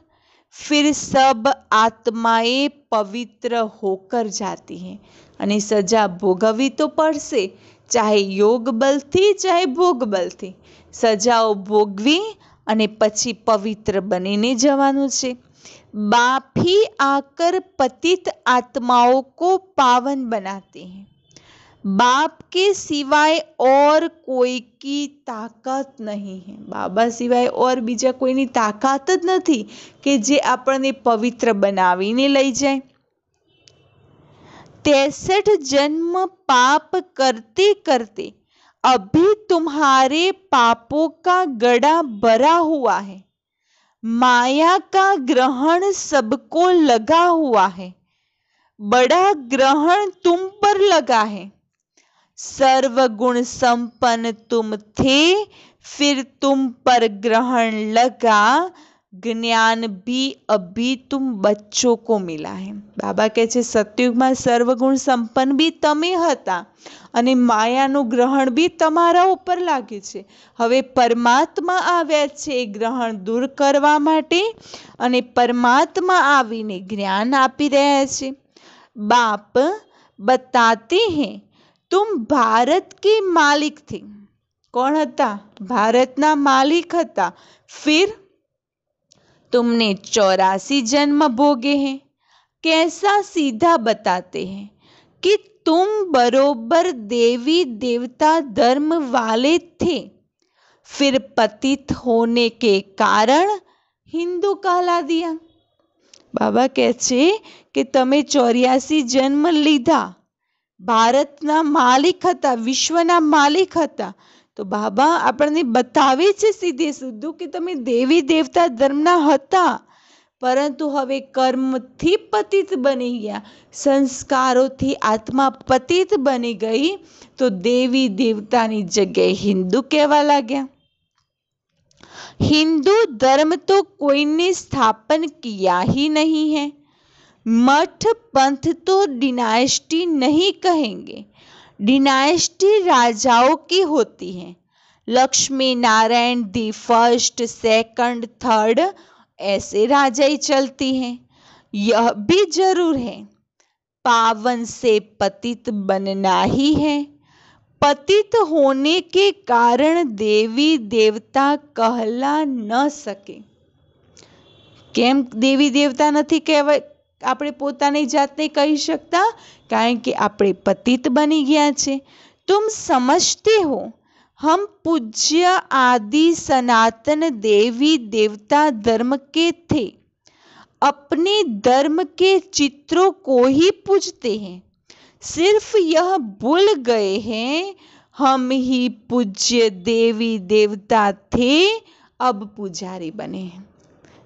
फिर सब आत्माएं पवित्र होकर जाती हैं। અને સજા ભોગવવી તો પડશે, ચાહે યોગ બલથી ચાહે ભોગ બલથી સજાઓ ભોગવી અને પછી પવિત્ર બનીને જવાનું છે। बाप ही आकर पतित आत्माओं को पावन बनाते हैं। बाप के सिवाय और कोई की ताकत नहीं है। बाबा सिवाय और बीजा कोईनी ताकत ज नहीं कि जे आपने पवित्र बनावीने लई जाए। 63 जन्म पाप करते करते अभी तुम्हारे पापों का गड़ा भरा हुआ है। माया का ग्रहण सबको लगा हुआ है, बड़ा ग्रहण तुम पर लगा है। सर्वगुण संपन्न तुम थे, फिर तुम पर ग्रहण लगा। ज्ञान भी अभी तुम बच्चों को मिला है। बाबा कहे छे सतयुग में सर्वगुण संपन्न भी तमे हता અને માયાનું ગ્રહણ બી તમારા ઉપર લાગે છે। હવે પરમાત્મા આવ્યા છે ગ્રહણ દૂર કરવા માટે અને પરમાત્મા આવીને જ્ઞાન આપી રહ્યા છે। बाप बताते हैं तुम भारत के मालिक थे। कौन हता? भारतना मालिक हता। फिर तुमने 84 जन्म भोगे हैं। कैसा? सीधा बताते हैं कि तुम बरोबर देवी देवता धर्म वाले थे, फिर पतित होने के कारण हिंदू कहला दिया। बाबा कहे छे कि तमे 84 जन्म लीधा, भारतना मालिक हता, विश्वना मालिक हता। तो बाबा आपने बतावे छे सीधे सीधું कि तमे देवी देवता धर्मना हता, परंतु हवे कर्मथी पतित बनी गया, संस्कारोथी आत्मा पतित बनी गई, तो देवी देवतानी जगह हिंदू कहवा लाग्या। हिंदू धर्म तो कोईने स्थापन किया ही नहीं है। मठ पंथ तो डिनाइस्टी नहीं कहेंगे। डिनाइस्टी राजाओं की होती है। Lakshmi Narayan the first second third ऐसे राजा ही चलती हैं। यह भी जरूर है पावन से पतित बनना ही है। पतित होने के कारण देवी देवता कहला न सके। केम देवी देवता नहीं कहवाय? આપણે પોતાની જાતને કહી શકતા, કારણ કે આપણે પતિત બની ગયા છે। तुम समझते हो हम पूज्य आदि सनातन देवी देवता धर्म के थे, अपने धर्म के चित्रों को ही पूजते हैं। सिर्फ यह भूल गए हैं हम ही पूज्य देवी देवता थे, अब पुजारी बने हैं।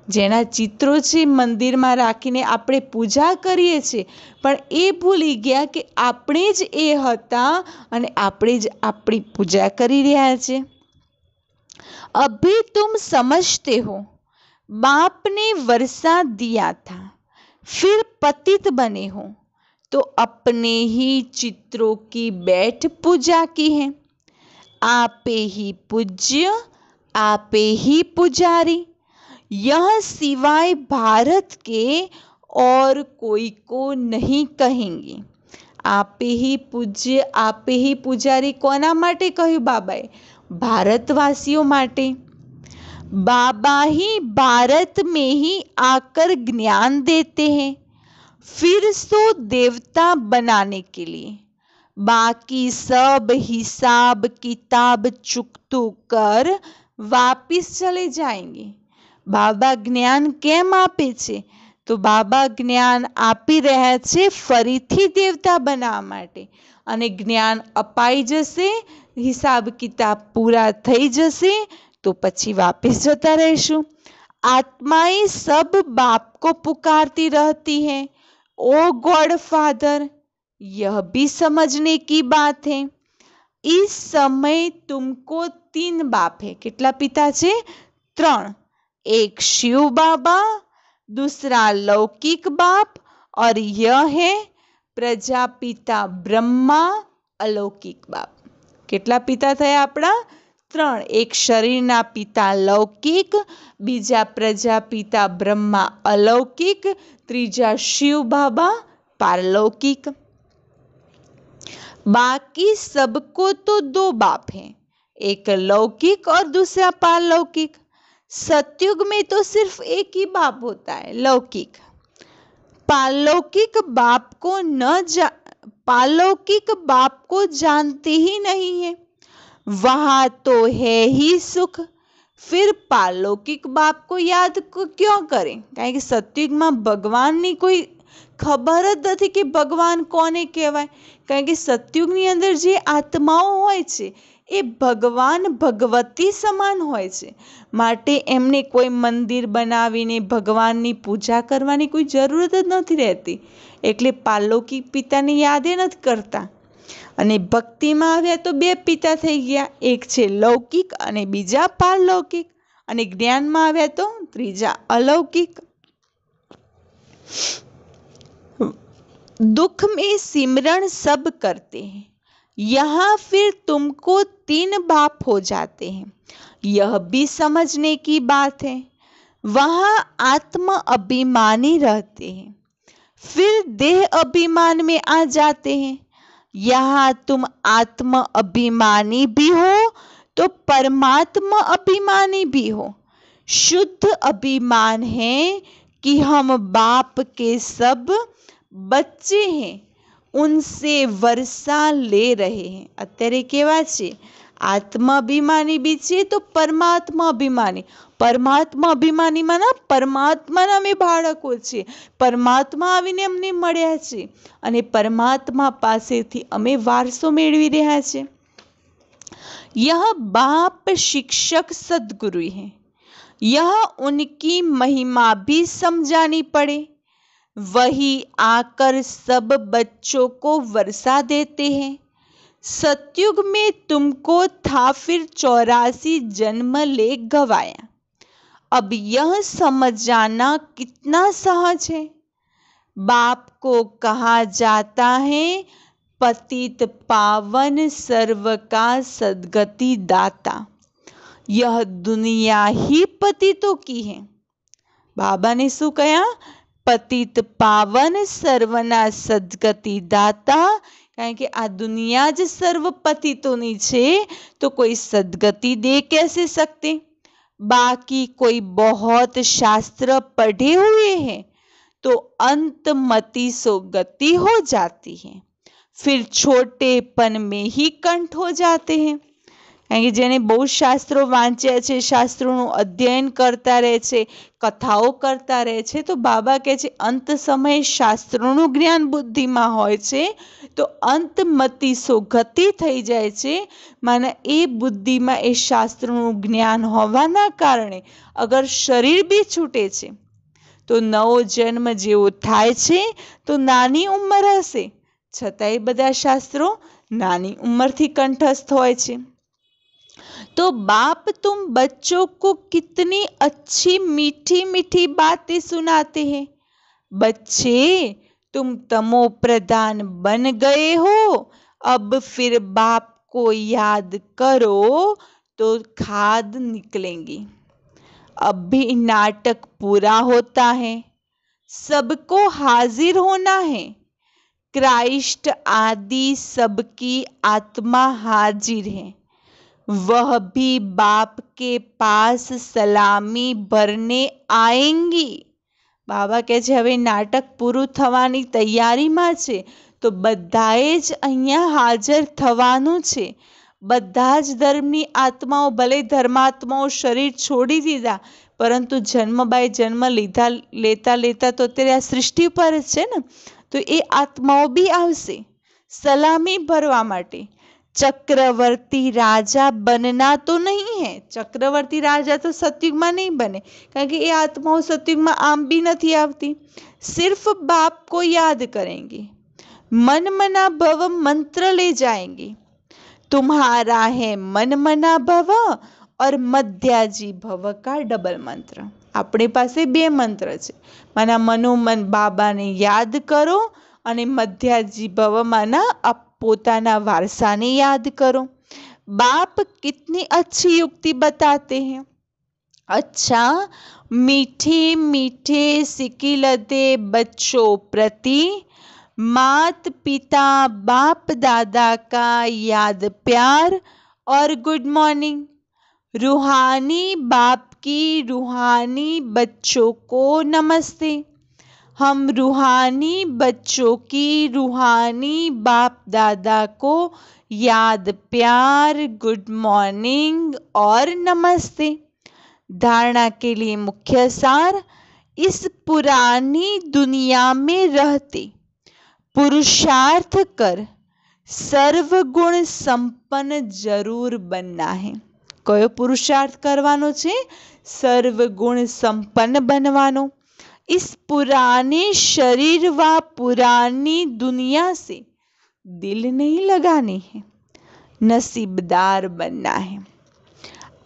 જેના ચિત્રો છે મંદિરમાં રાખીને આપણે પૂજા કરીએ છીએ, પણ એ ભૂલી ગયા કે આપણે જ એ હતા અને આપણે જ આપણી પૂજા કરી રહ્યા છે। अभी तुम समझते हो बाप ने वर्षा दिया था, फिर पतित बने हो, तो अपने ही चित्रों की बैठ पूजा की है। आपे ही पूज्य, आपे ही पुजारी, यह सिवाय भारत के और कोई को नहीं कहेंगे। आपे ही पूज्य, आपे ही पुजारी कोना माटे कह્યું बाबाए? भारतवासियों माटे। बाबा ही भारत में ही आकर ज्ञान देते हैं, फिर सो देवता बनाने के लिए। बाकी सब हिसाब किताब चुकतू कर वापिस चले जाएंगे। बाबा જ્ઞાન કેમ આપે છે? તો બાબા જ્ઞાન આપી રહ્યા છે ફરીથી દેવતા બનાવવા માટે, અને જ્ઞાન અપાઈ જશે, હિસાબ કિતાબ પૂરા થઈ જશે તો પછી વાપસ જતા રહેશું। आत्माएं सब बाप को पुकारती रहती हैं, ओ गॉड फादर। यह भी समझने की बात है। इस समय तुमको 3 बाप है। कितला पिता छे? 3। एक शिव बाबा, दूसरा लौकिक बाप, और यह है प्रजापिता ब्रह्मा अलौकिक बाप। कितला पिता थे आपड़ा? 3। एक शरीरना पिता लौकिक, बीजा प्रजापिता ब्रह्मा अलौकिक, तीजा शिव बाबा पारलौकिक। बाकी सबको तो 2 बाप हैं, एक लौकिक और दूसरा पारलौकिक। सतयुग में तो सिर्फ एक ही बाप होता है, लौकिक। पारलौकिक बाप को जानते ही नहीं है। वहां तो है ही सुख, फिर पारलौकिक बाप को याद क्यों करें? कारण के सतयुग में भगवान ની કોઈ ખબર જ નથી કે ભગવાન કોને કહેવાય। કારણ કે સતયુગની અંદર જે આત્માઓ હોય છે એ ભગવાન ભગવતી સમાન હોય છે, માટે એમને કોઈ મંદિર બનાવીને ભગવાનની પૂજા કરવાની કોઈ જરૂરત જ નથી રહેતી, એટલે પારલૌકિક પિતાની યાદ નથી કરતા। અને ભક્તિમાં આવ્યા તો 2 પિતા થઈ ગયા, એક છે લૌકિક અને બીજા પારલૌકિક, અને જ્ઞાનમાં આવ્યા તો ત્રીજા अलौकिक। दुख में सिमरण सब करते हैं, यहाँ फिर तुमको 3 बाप हो जाते हैं। यह भी समझने की बात है। वहाँ आत्म अभिमानी रहते हैं, फिर देह अभिमान में आ जाते हैं। यहाँ तुम आत्म अभिमानी भी हो तो परमात्मा अभिमानी भी हो। शुद्ध अभिमान है कि हम बाप के सब बच्चे हैं, उनसे वर्षा ले रहे हैं। અત્યારે કેવા છે? આત્મા અભિમાની બી છે તો પરમાત્મા અભિમાની। પરમાત્મા અભિમાનીમાં ના પરમાત્માના અમે બાળકો છે, પરમાત્મા આવીને અમને મળ્યા છે અને પરમાત્મા પાસેથી અમે વારસો મેળવી રહ્યા છે। यह बाप शिक्षक सद्गुरु है, यह उनकी महिमा भी समझानी पड़े। वही आकर सब बच्चों को वर्षा देते हैं। सतयुग में तुमको था फिर 84 जन्म ले गवाया। अब यह समझ जाना कितना सहज है। बाप को कहा जाता है पतित पावन सर्व का सद्गति दाता। यह दुनिया ही पतितों की है। बाबा ने शू कहा? पतित पावन सर्वना सद्गति दाता। કારણ કે આ દુનિયા જ સર્વ પતિતોની છે, તો કોઈ સદગતિ दे कैसे सकते? बाकी कोई बहुत शास्त्र पढ़े हुए हैं तो अंतमति सो गति हो जाती है, फिर छोटेपन में ही कंठ हो जाते हैं। કારણ કે જેને બહુ શાસ્ત્રો વાંચ્યા છે, શાસ્ત્રોનું અધ્યયન કરતા રહે છે, કથાઓ કરતા રહે છે, તો બાબા કહે છે અંત સમયે શાસ્ત્રોનું જ્ઞાન બુદ્ધિમાં હોય છે તો અંતમતિ સો ગતિ થઈ જાય છે। માને એ બુદ્ધિમાં એ શાસ્ત્રોનું જ્ઞાન હોવાના કારણે અગર શરીર બી છૂટે છે તો નવો જન્મ જેવો થાય છે તો નાની ઉંમર હશે, છતાંય બધા શાસ્ત્રો નાની ઉંમરથી કંઠસ્થ હોય છે। तो बाप तुम बच्चों को कितनी अच्छी मीठी मीठी बातें सुनाते हैं। बच्चे, तुम तमो प्रधान बन गए हो, अब फिर बाप को याद करो तो खाद निकलेंगी। अब भी नाटक पूरा होता है, सबको हाजिर होना है। क्राइस्ट आदि सबकी आत्मा हाजिर है, वह भी बाप के पास सलामी भरने आएंगी। बाबा કહે છે હવે નાટક પૂરું થવાની તૈયારીમાં છે, તો બધાએ જ અહીંયા હાજર થવાનું છે. બધા જ ધર્મની આત્માઓ, ભલે ધર્માત્માઓ શરીર છોડી દીધા, પરંતુ જન્મ બાય જન્મ લેતા તો અત્યારે આ સૃષ્ટિ પર જ છે ને. તો એ આત્માઓ બી આવશે સલામી ભરવા માટે. चक्रवर्ती राजा बनना तो नहीं है. चक्रवर्ती राजा तो सतयुग में नहीं बने, कारण कि ये आत्माओं सतयुग में आम भी नहीं आती. सिर्फ बाप को याद करेंगे, मन मना भव मंत्र ले जाएंगे. तुम्हारा है मन मना भव और मध्याजी भव का डबल मंत्र. अपने पासे बे मंत्र है. माना मनोमन बाबा ने याद करो અને મધ્યાજી ભવ માના પોતાના વારસાને યાદ કરો. बाप कितनी अच्छी युक्ति बताते हैं. अच्छा, मीठे मीठे सिकिलते बच्चों प्रति मात पिता बाप दादा का याद प्यार और गुड मॉर्निंग. रूहानी बाप की रूहानी बच्चों को नमस्ते. हम रूहानी बच्चों की रूहानी बाप दादा को याद प्यार, गुड मॉर्निंग और नमस्ते. धारणा के लिए मुख्य सार: इस पुरानी दुनिया में रहते पुरुषार्थ कर सर्वगुण संपन्न जरूर बनना है. कयो पुरुषार्थ करवानो छे? सर्वगुण संपन्न बनवानो. इस पुराने शरीर व पुरानी दुनिया से दिल नहीं लगानी है, नसीबदार बनना है.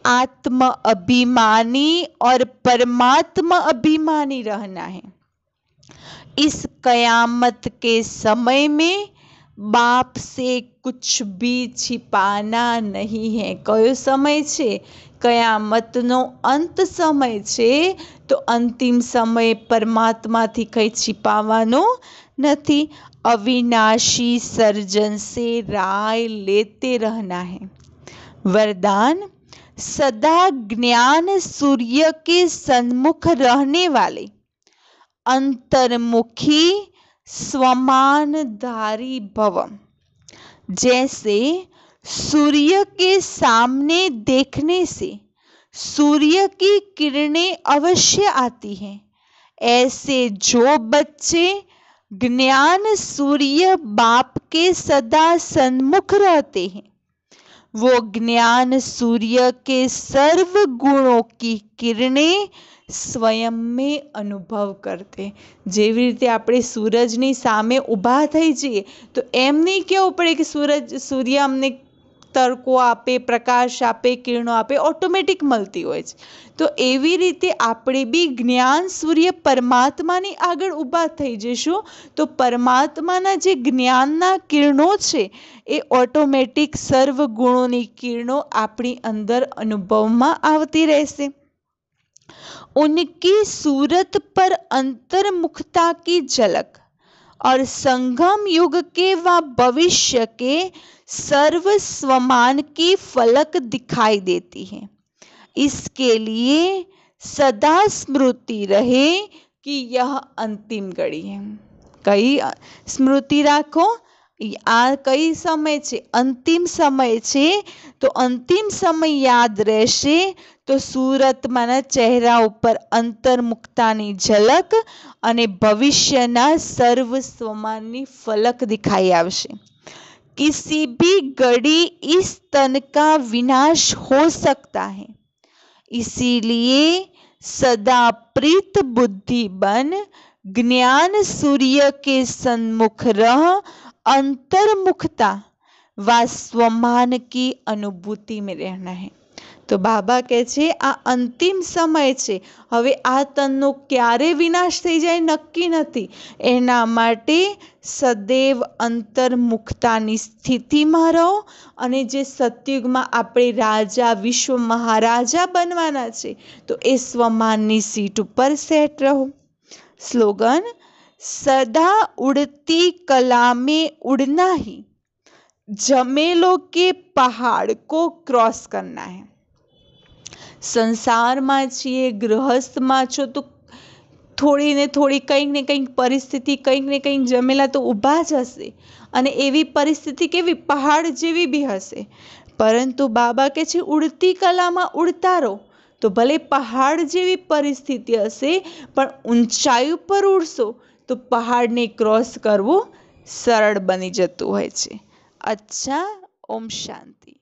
आत्म अभिमानी और परमात्मा अभिमानी रहना है. इस कयामत के समय में बाप से कुछ भी छिपाना नहीं है. कयो समय छे? कयामतनो अंत समय छे. तो अंतिम समय परमात्मा थी कई छिपावानो नहीं. अविनाशी सर्जन से राय लेते रहना है. वरदान: सदा ज्ञान सूर्य के सन्मुख रहने वाले अंतर्मुखी स्वमानधारी भव. जैसे सूर्य के सामने देखने से सूर्य की किरणें अवश्य आती हैं, ऐसे जो बच्चे ज्ञान सूर्य बाप के सदा सन्मुख रहते हैं, वो ज्ञान सूर्य के सर्व गुणों की किरणें स्वयं में अनुभव करते. જેવી રીતે આપણે સૂરજની સામે ઊભા થઈ જઈએ તો એમ નહીં કહેવું પડે કે સૂર્ય અમને તડકો આપે, પ્રકાશ આપે, કિરણો આપે, ઓટોમેટિક મળતી હોય છે. તો એવી રીતે આપણે બી જ્ઞાન સૂર્ય પરમાત્માની આગળ ઊભા થઈ જઈશું તો પરમાત્માના જે જ્ઞાનના કિરણો છે એ ઓટોમેટિક સર્વ ગુણોની કિરણો આપણી અંદર અનુભવમાં આવતી રહેશે. उनकी सूरत पर अंतर्मुखता की झलक और संगम युग के व भविष्य के सर्व स्वमान की फलक दिखाई देती है. इसके लिए सदा स्मृति रहे कि यह अंतिम घड़ी है. कई स्मृति राखो, आ कई समय छे? अंतिम समय छे. तो अंतिम समय याद रहेशे तो सूरतमाना चेहरा ઉપર અંતર્મુખતાની ઝલક અને ભવિષ્યના સર્વ સ્વમાનની ફલક દિખાઈ આવશે. किसी भी घड़ी इस तन का विनाश हो सकता है, इसीलिए सदा प्रीत बुद्धि बन ज्ञान सूर्य के सन्मुख रह अंतर्मुखता व स्वमान की अनुभूति में रहना है. तो बाबा કહે છે આ અંતિમ સમય છે. હવે આ તનનો ક્યારે વિનાશ થઈ જાય નક્કી નથી. એના માટે સદૈવ અંતર્મુખતાની સ્થિતિમાં રહો અને જે સતયુગમાં આપણે રાજા, વિશ્વ મહારાજા બનવાના છે તો એ સ્વમાનની સીટ ઉપર સેટ રહો. સ્લોગન: સદા ઉડતી કલા में उड़ना ही जमेलों के पहाड़ को क्रॉस करना है. સંસારમાં છીએ, ગૃહસ્થમાં છો તો થોડી ને થોડી કંઈક ને કંઈક પરિસ્થિતિ, કંઈક ને કંઈક જમેલા તો ઊભા જ હશે, અને એવી પરિસ્થિતિ કેવી પહાડ જેવી બી હશે. પરંતુ બાબા કહે છે ઉડતી કલામાં ઉડતા રહો. તો ભલે પહાડ જેવી પરિસ્થિતિ હશે, પણ ઊંચાઈ ઉપર ઉડશો તો પહાડને ક્રોસ કરવું સરળ બની જતું હોય છે. અચ્છા, ઓમ શાંતિ.